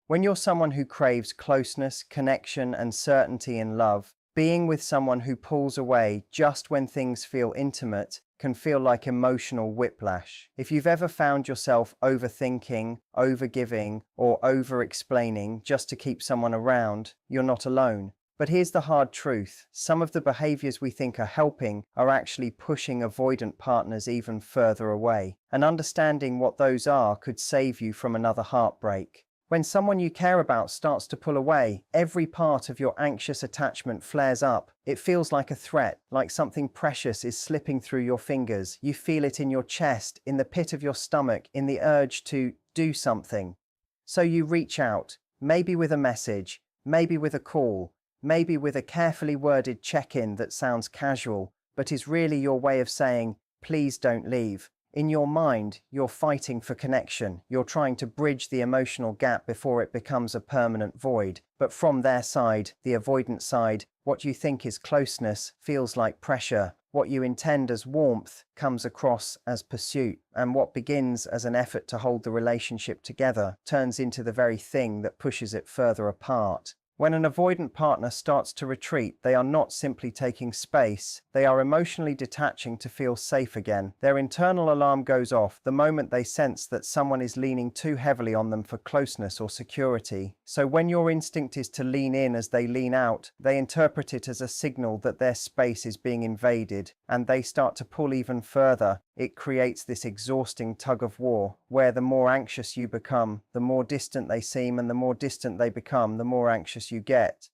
When you're someone who craves closeness, connection, and certainty in love, being with someone who pulls away just when things feel intimate can feel like emotional whiplash. If you've ever found yourself overthinking, overgiving, or over-explaining just to keep someone around, you're not alone. But here's the hard truth. Some of the behaviors we think are helping are actually pushing avoidant partners even further away. And understanding what those are could save you from another heartbreak. When someone you care about starts to pull away, every part of your anxious attachment flares up. It feels like a threat, like something precious is slipping through your fingers. You feel it in your chest, in the pit of your stomach, in the urge to do something. So you reach out, maybe with a message, maybe with a call, maybe with a carefully worded check-in that sounds casual, but is really your way of saying, please don't leave. In your mind, you're fighting for connection. You're trying to bridge the emotional gap before it becomes a permanent void. But from their side, the avoidant side, what you think is closeness feels like pressure. What you intend as warmth comes across as pursuit. And what begins as an effort to hold the relationship together turns into the very thing that pushes it further apart. When an avoidant partner starts to retreat, they are not simply taking space, they are emotionally detaching to feel safe again. Their internal alarm goes off the moment they sense that someone is leaning too heavily on them for closeness or security. So when your instinct is to lean in as they lean out, they interpret it as a signal that their space is being invaded, and they start to pull even further. It creates this exhausting tug of war, where the more anxious you become, the more distant they seem, and the more distant they become, the more anxious you get.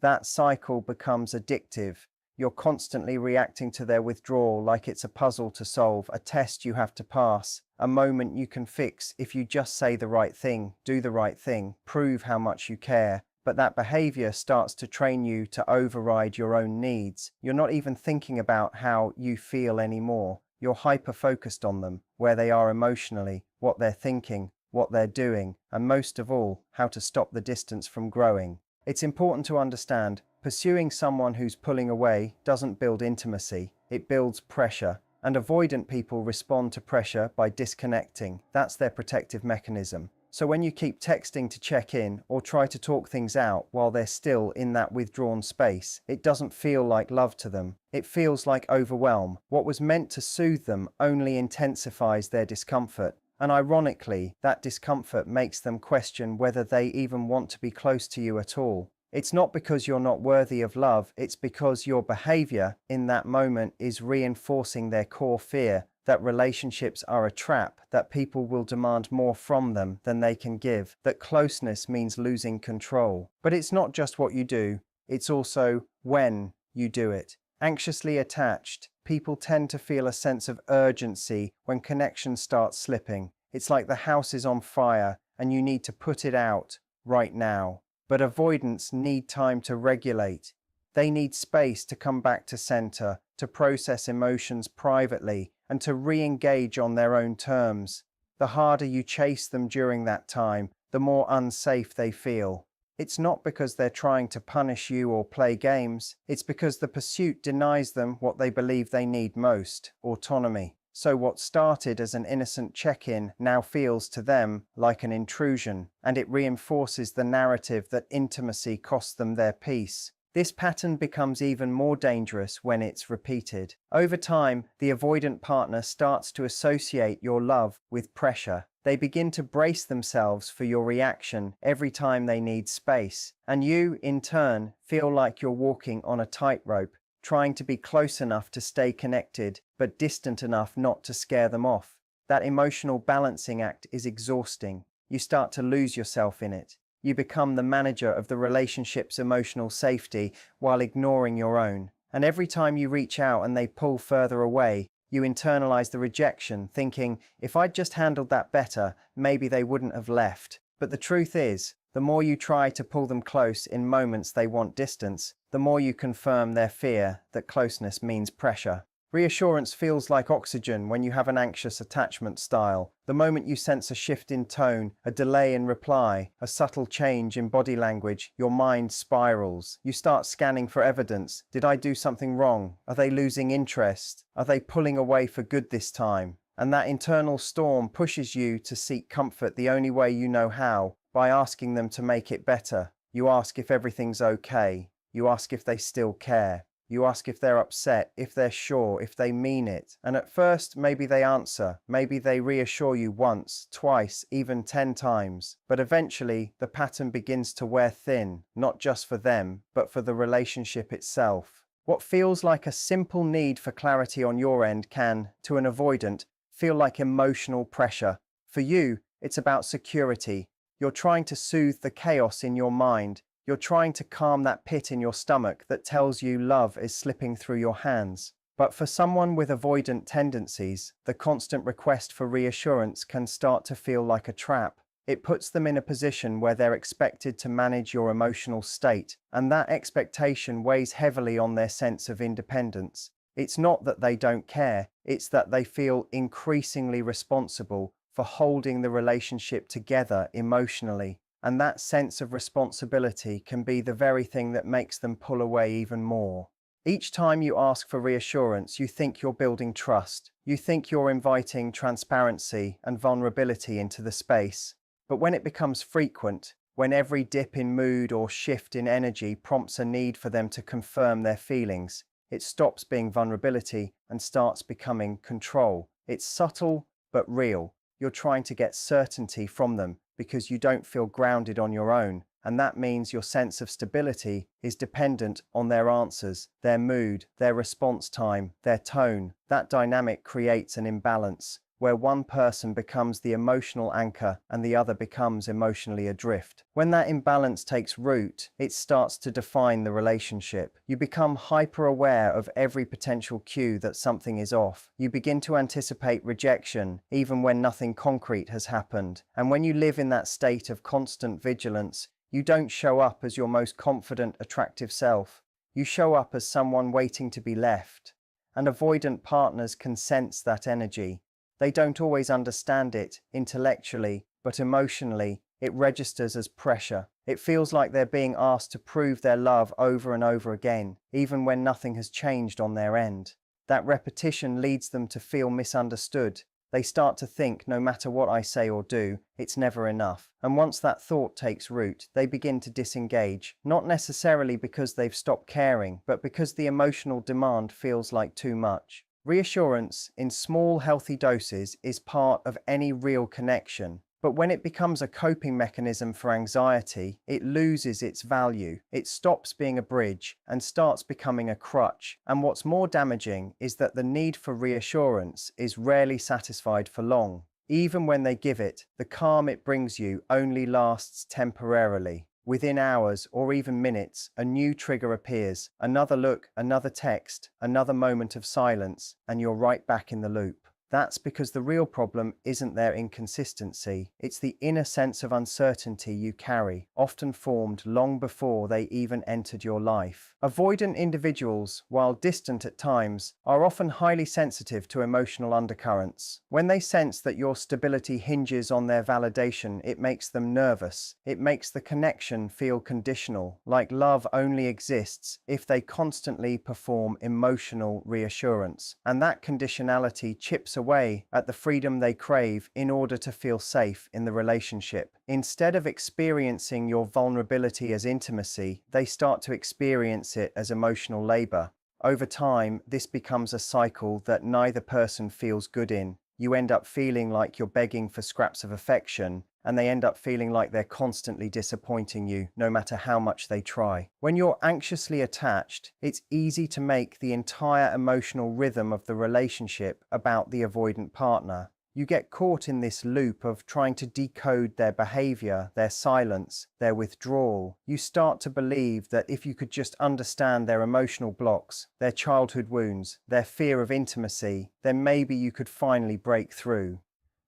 That cycle becomes addictive. You're constantly reacting to their withdrawal like it's a puzzle to solve, a test you have to pass, a moment you can fix if you just say the right thing, do the right thing, prove how much you care. But that behavior starts to train you to override your own needs. You're not even thinking about how you feel anymore. You're hyper-focused on them, where they are emotionally, what they're thinking, what they're doing, and most of all, how to stop the distance from growing. It's important to understand, pursuing someone who's pulling away doesn't build intimacy, it builds pressure. And avoidant people respond to pressure by disconnecting. That's their protective mechanism. So when you keep texting to check in or try to talk things out while they're still in that withdrawn space, it doesn't feel like love to them. It feels like overwhelm. What was meant to soothe them only intensifies their discomfort. And ironically, that discomfort makes them question whether they even want to be close to you at all. It's not because you're not worthy of love, it's because your behavior in that moment is reinforcing their core fear that relationships are a trap, that people will demand more from them than they can give, that closeness means losing control. But it's not just what you do, it's also when you do it. Anxiously attached, people tend to feel a sense of urgency when connection starts slipping. It's like the house is on fire and you need to put it out right now. But avoidants need time to regulate. They need space to come back to center, to process emotions privately, and to re-engage on their own terms. The harder you chase them during that time, the more unsafe they feel. It's not because they're trying to punish you or play games, it's because the pursuit denies them what they believe they need most: autonomy. So what started as an innocent check-in now feels to them like an intrusion, and it reinforces the narrative that intimacy costs them their peace. This pattern becomes even more dangerous when it's repeated. Over time, the avoidant partner starts to associate your love with pressure. They begin to brace themselves for your reaction every time they need space, and you, in turn, feel like you're walking on a tightrope, trying to be close enough to stay connected, but distant enough not to scare them off. That emotional balancing act is exhausting. You start to lose yourself in it. You become the manager of the relationship's emotional safety while ignoring your own. And every time you reach out and they pull further away, you internalize the rejection, thinking, if I'd just handled that better, maybe they wouldn't have left. But the truth is, the more you try to pull them close in moments they want distance, the more you confirm their fear that closeness means pressure. Reassurance feels like oxygen when you have an anxious attachment style. The moment you sense a shift in tone, a delay in reply, a subtle change in body language, your mind spirals. You start scanning for evidence. Did I do something wrong? Are they losing interest? Are they pulling away for good this time? And that internal storm pushes you to seek comfort the only way you know how, by asking them to make it better. You ask if everything's okay. You ask if they still care. You ask if they're upset, if they're sure, if they mean it. And at first, maybe they answer. Maybe they reassure you once, twice, even 10 times. But eventually, the pattern begins to wear thin, not just for them, but for the relationship itself. What feels like a simple need for clarity on your end can, to an avoidant, feel like emotional pressure. For you, it's about security. You're trying to soothe the chaos in your mind. You're trying to calm that pit in your stomach that tells you love is slipping through your hands. But for someone with avoidant tendencies, the constant request for reassurance can start to feel like a trap. It puts them in a position where they're expected to manage your emotional state, and that expectation weighs heavily on their sense of independence. It's not that they don't care, it's that they feel increasingly responsible for holding the relationship together emotionally. And that sense of responsibility can be the very thing that makes them pull away even more. Each time you ask for reassurance, you think you're building trust. You think you're inviting transparency and vulnerability into the space. But when it becomes frequent, when every dip in mood or shift in energy prompts a need for them to confirm their feelings, it stops being vulnerability and starts becoming control. It's subtle but real. You're trying to get certainty from them because you don't feel grounded on your own, and that means your sense of stability is dependent on their answers, their mood, their response time, their tone. That dynamic creates an imbalance where one person becomes the emotional anchor and the other becomes emotionally adrift. When that imbalance takes root, it starts to define the relationship. You become hyper-aware of every potential cue that something is off. You begin to anticipate rejection, even when nothing concrete has happened. And when you live in that state of constant vigilance, you don't show up as your most confident, attractive self. You show up as someone waiting to be left. And avoidant partners can sense that energy. They don't always understand it intellectually, but emotionally, it registers as pressure. It feels like they're being asked to prove their love over and over again, even when nothing has changed on their end. That repetition leads them to feel misunderstood. They start to think, no matter what I say or do, it's never enough. And once that thought takes root, they begin to disengage, not necessarily because they've stopped caring, but because the emotional demand feels like too much. Reassurance, in small, healthy doses, is part of any real connection. But when it becomes a coping mechanism for anxiety, it loses its value. It stops being a bridge and starts becoming a crutch. And what's more damaging is that the need for reassurance is rarely satisfied for long. Even when they give it, the calm it brings you only lasts temporarily. Within hours or even minutes, a new trigger appears. Another look, another text, another moment of silence, and you're right back in the loop. That's because the real problem isn't their inconsistency, it's the inner sense of uncertainty you carry, often formed long before they even entered your life. Avoidant individuals, while distant at times, are often highly sensitive to emotional undercurrents. When they sense that your stability hinges on their validation, it makes them nervous. It makes the connection feel conditional, like love only exists if they constantly perform emotional reassurance. And that conditionality chips away at the freedom they crave in order to feel safe in the relationship. Instead of experiencing your vulnerability as intimacy, they start to experience it as emotional labor. Over time, this becomes a cycle that neither person feels good in. You end up feeling like you're begging for scraps of affection, and they end up feeling like they're constantly disappointing you, no matter how much they try. When you're anxiously attached, it's easy to make the entire emotional rhythm of the relationship about the avoidant partner. You get caught in this loop of trying to decode their behavior, their silence, their withdrawal. You start to believe that if you could just understand their emotional blocks, their childhood wounds, their fear of intimacy, then maybe you could finally break through.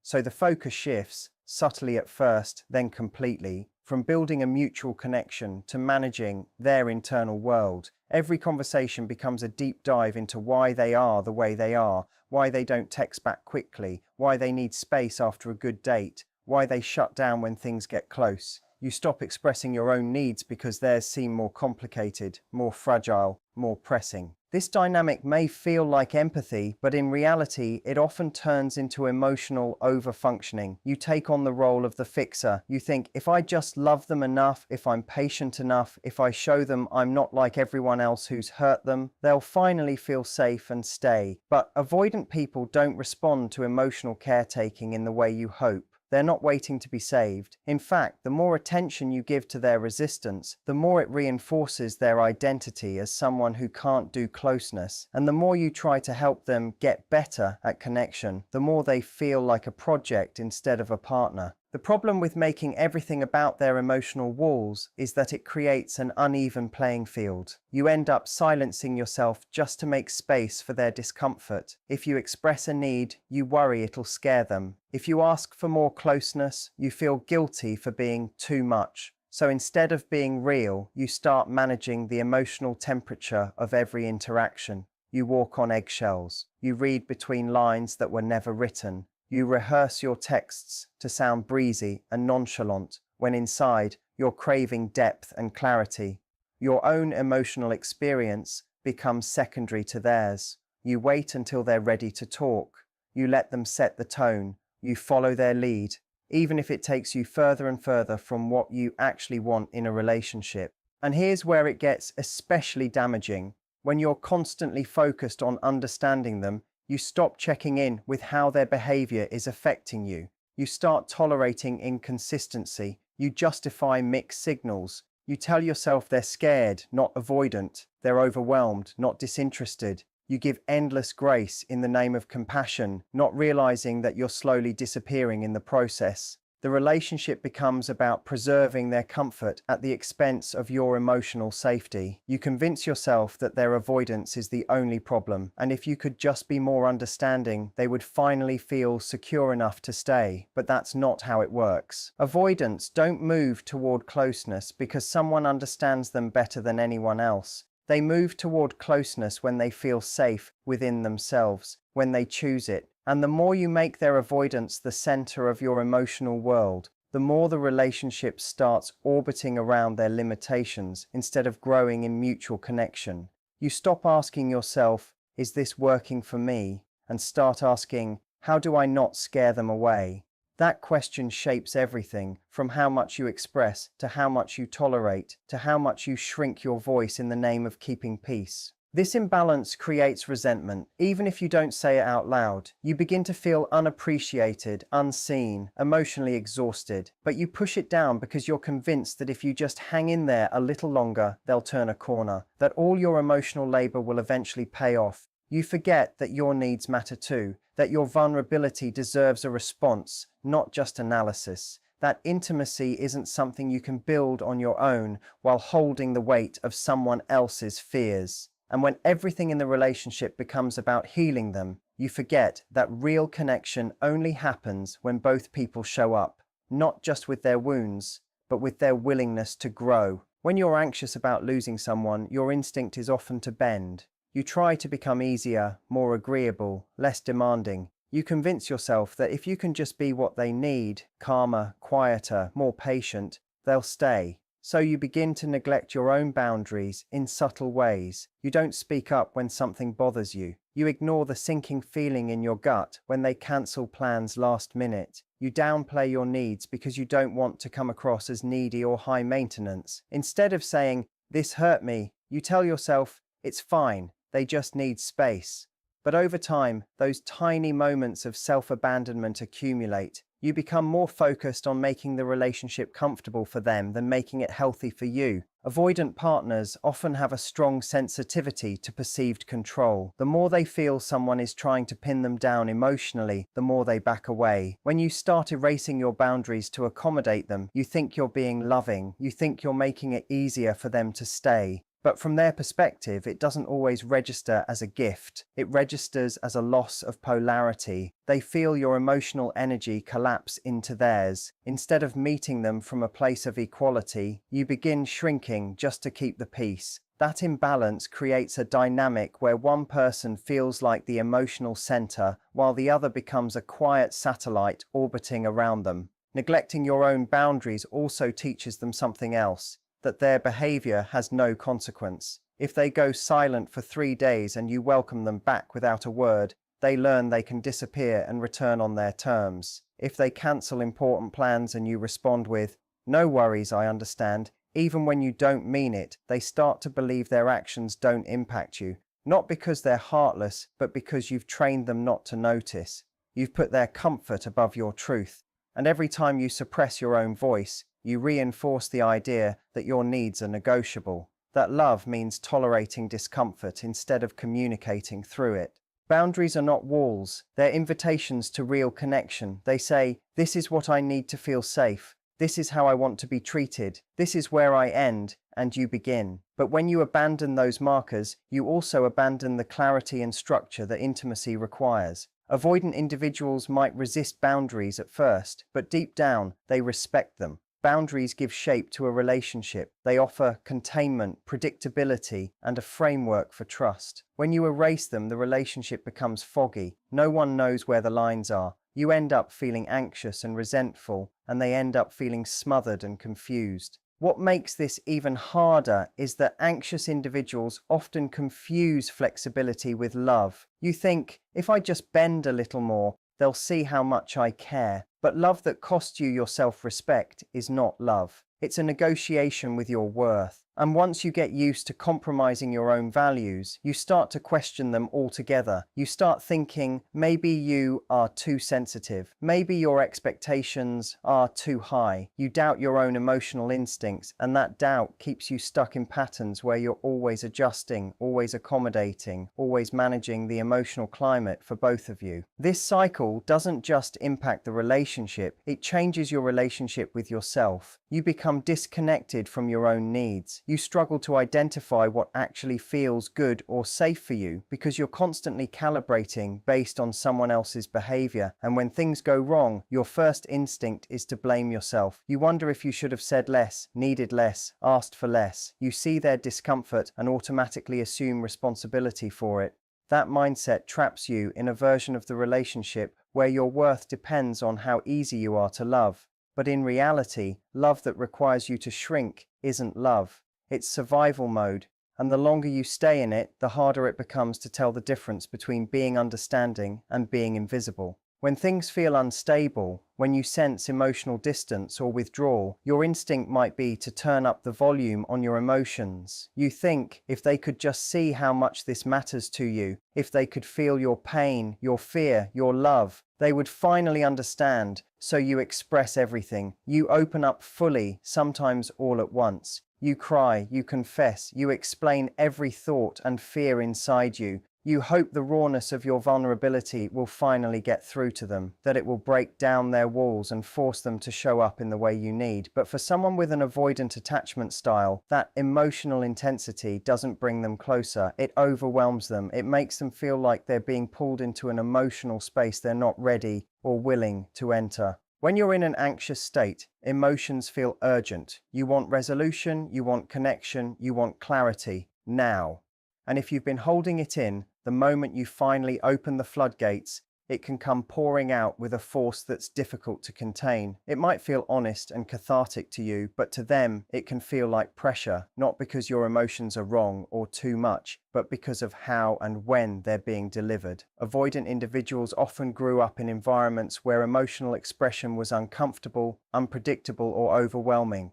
So the focus shifts, subtly at first, then completely, from building a mutual connection to managing their internal world. Every conversation becomes a deep dive into why they are the way they are, why they don't text back quickly, why they need space after a good date, why they shut down when things get close. You stop expressing your own needs because theirs seem more complicated, more fragile, more pressing. This dynamic may feel like empathy, but in reality, it often turns into emotional overfunctioning. You take on the role of the fixer. You think, if I just love them enough, if I'm patient enough, if I show them I'm not like everyone else who's hurt them, they'll finally feel safe and stay. But avoidant people don't respond to emotional caretaking in the way you hope. They're not waiting to be saved. In fact, the more attention you give to their resistance, the more it reinforces their identity as someone who can't do closeness. And the more you try to help them get better at connection, the more they feel like a project instead of a partner. The problem with making everything about their emotional walls is that it creates an uneven playing field. You end up silencing yourself just to make space for their discomfort. If you express a need, you worry it'll scare them. If you ask for more closeness, you feel guilty for being too much. So instead of being real, you start managing the emotional temperature of every interaction. You walk on eggshells. You read between lines that were never written. You rehearse your texts to sound breezy and nonchalant, when inside you're craving depth and clarity. Your own emotional experience becomes secondary to theirs. You wait until they're ready to talk. You let them set the tone. You follow their lead, even if it takes you further and further from what you actually want in a relationship. And here's where it gets especially damaging. When you're constantly focused on understanding them, you stop checking in with how their behavior is affecting you. You start tolerating inconsistency. You justify mixed signals. You tell yourself they're scared, not avoidant. They're overwhelmed, not disinterested. You give endless grace in the name of compassion, not realizing that you're slowly disappearing in the process. The relationship becomes about preserving their comfort at the expense of your emotional safety. You convince yourself that their avoidance is the only problem, and if you could just be more understanding, they would finally feel secure enough to stay. But that's not how it works. Avoidants don't move toward closeness because someone understands them better than anyone else. They move toward closeness when they feel safe within themselves, when they choose it. And the more you make their avoidance the center of your emotional world, the more the relationship starts orbiting around their limitations instead of growing in mutual connection. You stop asking yourself, is this working for me? And start asking, how do I not scare them away? That question shapes everything, from how much you express, to how much you tolerate, to how much you shrink your voice in the name of keeping peace. This imbalance creates resentment, even if you don't say it out loud. You begin to feel unappreciated, unseen, emotionally exhausted, but you push it down because you're convinced that if you just hang in there a little longer, they'll turn a corner, that all your emotional labor will eventually pay off. You forget that your needs matter too, that your vulnerability deserves a response, not just analysis. That intimacy isn't something you can build on your own while holding the weight of someone else's fears. And when everything in the relationship becomes about healing them, you forget that real connection only happens when both people show up, not just with their wounds, but with their willingness to grow. When you're anxious about losing someone, your instinct is often to bend. You try to become easier, more agreeable, less demanding. You convince yourself that if you can just be what they need, calmer, quieter, more patient, they'll stay. So you begin to neglect your own boundaries in subtle ways. You don't speak up when something bothers you. You ignore the sinking feeling in your gut when they cancel plans last minute. You downplay your needs because you don't want to come across as needy or high maintenance. Instead of saying, "This hurt me," you tell yourself, "It's fine, they just need space." But over time, those tiny moments of self-abandonment accumulate. You become more focused on making the relationship comfortable for them than making it healthy for you. Avoidant partners often have a strong sensitivity to perceived control. The more they feel someone is trying to pin them down emotionally, the more they back away. When you start erasing your boundaries to accommodate them, you think you're being loving. You think you're making it easier for them to stay. But from their perspective, it doesn't always register as a gift. It registers as a loss of polarity. They feel your emotional energy collapse into theirs. Instead of meeting them from a place of equality, you begin shrinking just to keep the peace. That imbalance creates a dynamic where one person feels like the emotional center, while the other becomes a quiet satellite orbiting around them. Neglecting your own boundaries also teaches them something else, that their behavior has no consequence. If they go silent for 3 days and you welcome them back without a word, they learn they can disappear and return on their terms. If they cancel important plans and you respond with, "No worries, I understand," even when you don't mean it, they start to believe their actions don't impact you, not because they're heartless, but because you've trained them not to notice. You've put their comfort above your truth. And every time you suppress your own voice, you reinforce the idea that your needs are negotiable, that love means tolerating discomfort instead of communicating through it. Boundaries are not walls, they're invitations to real connection. They say, "This is what I need to feel safe. This is how I want to be treated. This is where I end," and you begin. But when you abandon those markers, you also abandon the clarity and structure that intimacy requires. Avoidant individuals might resist boundaries at first, but deep down, they respect them. Boundaries give shape to a relationship. They offer containment, predictability, and a framework for trust. When you erase them, the relationship becomes foggy. No one knows where the lines are. You end up feeling anxious and resentful, and they end up feeling smothered and confused. What makes this even harder is that anxious individuals often confuse flexibility with love. You think, "If I just bend a little more, they'll see how much I care." But love that costs you your self-respect is not love. It's a negotiation with your worth. And once you get used to compromising your own values, you start to question them altogether. You start thinking, maybe you are too sensitive. Maybe your expectations are too high. You doubt your own emotional instincts, and that doubt keeps you stuck in patterns where you're always adjusting, always accommodating, always managing the emotional climate for both of you. This cycle doesn't just impact the relationship, it changes your relationship with yourself. You become disconnected from your own needs. You struggle to identify what actually feels good or safe for you because you're constantly calibrating based on someone else's behavior. And when things go wrong, your first instinct is to blame yourself. You wonder if you should have said less, needed less, asked for less. You see their discomfort and automatically assume responsibility for it. That mindset traps you in a version of the relationship where your worth depends on how easy you are to love. But in reality, love that requires you to shrink isn't love. It's survival mode, and the longer you stay in it, the harder it becomes to tell the difference between being understanding and being invisible. When things feel unstable, when you sense emotional distance or withdrawal, your instinct might be to turn up the volume on your emotions. You think, if they could just see how much this matters to you, if they could feel your pain, your fear, your love, they would finally understand. So you express everything. You open up fully, sometimes all at once. You cry, you confess, you explain every thought and fear inside you. You hope the rawness of your vulnerability will finally get through to them, that it will break down their walls and force them to show up in the way you need. But for someone with an avoidant attachment style, that emotional intensity doesn't bring them closer. It overwhelms them. It makes them feel like they're being pulled into an emotional space they're not ready or willing to enter. When you're in an anxious state, emotions feel urgent. You want resolution, you want connection, you want clarity, now. And if you've been holding it in, the moment you finally open the floodgates, it can come pouring out with a force that's difficult to contain. It might feel honest and cathartic to you, but to them, it can feel like pressure, not because your emotions are wrong or too much, but because of how and when they're being delivered. Avoidant individuals often grew up in environments where emotional expression was uncomfortable, unpredictable, or overwhelming.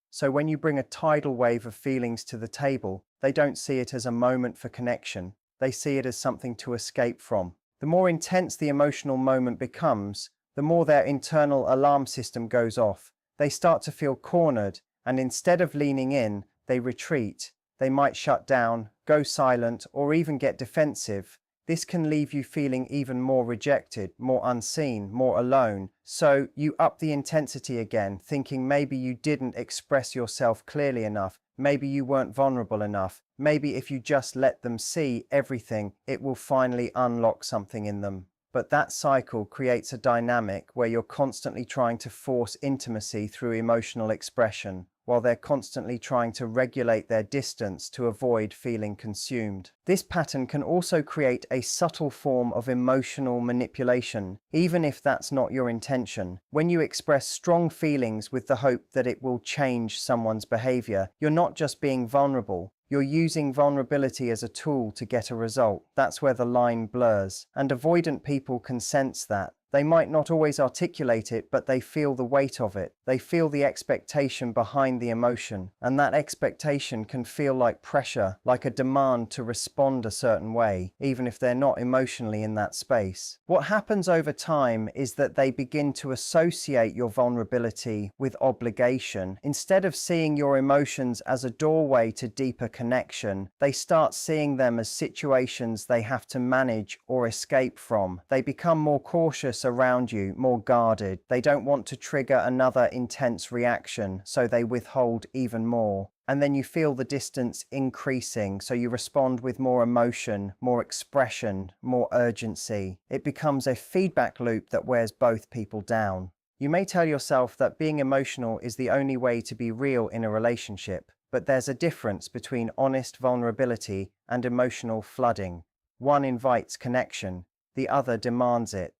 So when you bring a tidal wave of feelings to the table, they don't see it as a moment for connection. They see it as something to escape from. The more intense the emotional moment becomes, the more their internal alarm system goes off. They start to feel cornered, and instead of leaning in, they retreat. They might shut down, go silent, or even get defensive. This can leave you feeling even more rejected, more unseen, more alone. So you up the intensity again, thinking maybe you didn't express yourself clearly enough, maybe you weren't vulnerable enough, maybe if you just let them see everything, it will finally unlock something in them. But that cycle creates a dynamic where you're constantly trying to force intimacy through emotional expression. while they're constantly trying to regulate their distance to avoid feeling consumed. This pattern can also create a subtle form of emotional manipulation, even if that's not your intention. When you express strong feelings with the hope that it will change someone's behavior, you're not just being vulnerable, you're using vulnerability as a tool to get a result. That's where the line blurs. And avoidant people can sense that. They might not always articulate it, but they feel the weight of it. They feel the expectation behind the emotion, and that expectation can feel like pressure, like a demand to respond a certain way, even if they're not emotionally in that space. What happens over time is that they begin to associate your vulnerability with obligation. Instead of seeing your emotions as a doorway to deeper connection, they start seeing them as situations they have to manage or escape from. They become more cautious around you, more guarded. They don't want to trigger another intense reaction, so they withhold even more. And then you feel the distance increasing, so you respond with more emotion, more expression, more urgency. It becomes a feedback loop that wears both people down. You may tell yourself that being emotional is the only way to be real in a relationship, but there's a difference between honest vulnerability and emotional flooding. One invites connection, the other demands it.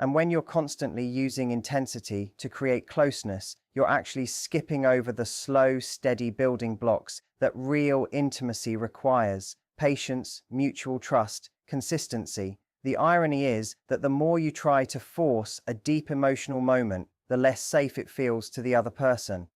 And when you're constantly using intensity to create closeness, you're actually skipping over the slow, steady building blocks that real intimacy requires: patience, mutual trust, consistency. The irony is that the more you try to force a deep emotional moment, the less safe it feels to the other person.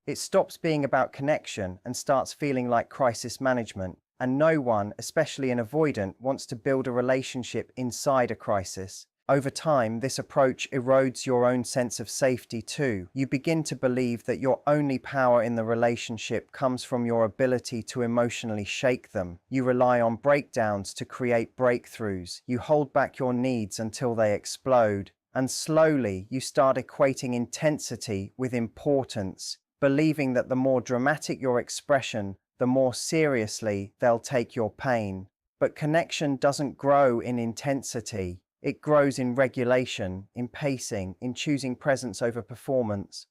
It stops being about connection and starts feeling like crisis management. And no one, especially an avoidant, wants to build a relationship inside a crisis. Over time, this approach erodes your own sense of safety too. You begin to believe that your only power in the relationship comes from your ability to emotionally shake them. You rely on breakdowns to create breakthroughs. You hold back your needs until they explode. And slowly, you start equating intensity with importance, believing that the more dramatic your expression, the more seriously they'll take your pain. But connection doesn't grow in intensity. It grows in regulation, in pacing, in choosing presence over performance.